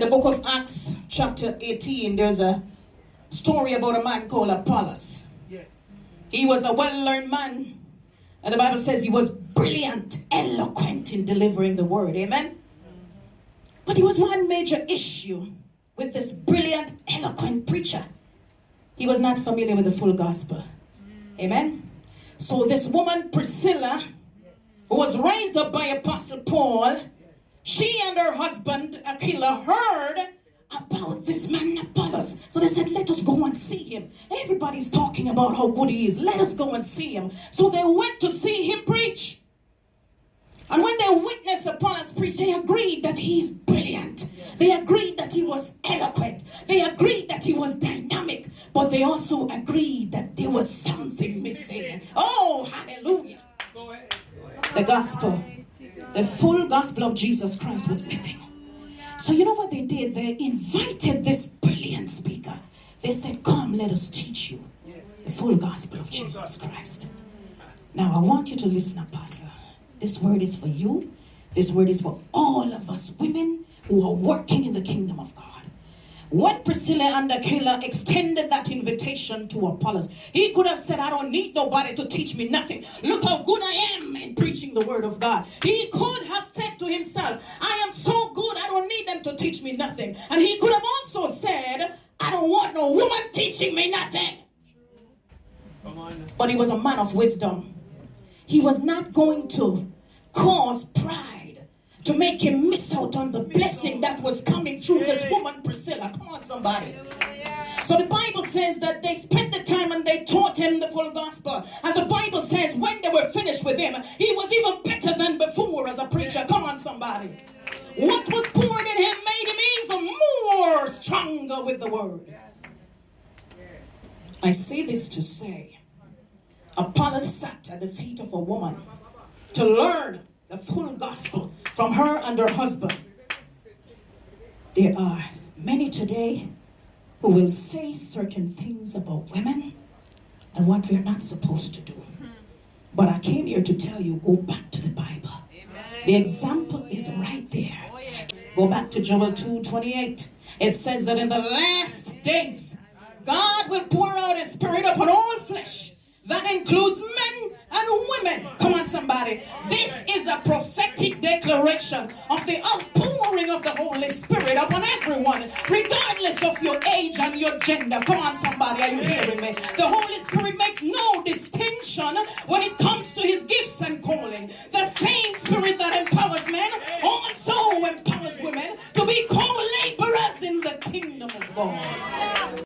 the book of Acts, chapter 18, there's a story about a man called Apollos. Yes. He was a well-learned man. And the Bible says he was brilliant, eloquent in delivering the word. Amen? But there was one major issue with this brilliant, eloquent preacher. He was not familiar with the full gospel. Amen? So this woman, Priscilla, who was raised up by Apostle Paul, she and her husband, Aquila, heard about this man Apollos. So they said, let us go and see him. Everybody's talking about how good he is. Let us go and see him. So they went to see him preach. And when they witnessed Apollos preach, they agreed that he is brilliant. They agreed that he was eloquent. They agreed that he was dynamic. But they also agreed that there was something missing. Oh, hallelujah. The gospel, the full gospel of Jesus Christ was missing. So you know what they did? They invited this brilliant speaker. They said, come, let us teach you the full gospel of Jesus Christ. Now, I want you to listen, Apostle. This word is for you. This word is for all of us women who are working in the kingdom of God. When Priscilla and Aquila extended that invitation to Apollos, he could have said, I don't need nobody to teach me nothing. Look how good I am in preaching the word of God. He could have said to himself, I am so good, I don't need them to teach me nothing. And he could have also said, I don't want no woman teaching me nothing. But he was a man of wisdom. He was not going to cause pride to make him miss out on the blessing that was coming through this woman, Priscilla. Come on, somebody. So the Bible says that they spent the time and they taught him the full gospel. And the Bible says when they were finished with him, he was even better than before as a preacher. Come on, somebody. What was poured in him made him even more stronger with the word. I say this to say, Apollos sat at the feet of a woman to learn the full gospel from her and her husband. There are many today who will say certain things about women and what we're not supposed to do. But I came here to tell you, go back to the Bible. The example is right there. Go back to Joel 2:28. It says that in the last days, God will pour out his spirit upon all flesh. That includes men and women. Come on, somebody. This is a prophetic declaration of the outpouring of the Holy Spirit upon everyone, regardless of your age and your gender. Come on, somebody. Are you hearing me? The Holy Spirit makes no distinction when it comes to his gifts and calling. The same Spirit that empowers men also empowers women to be co-laborers in the kingdom of God.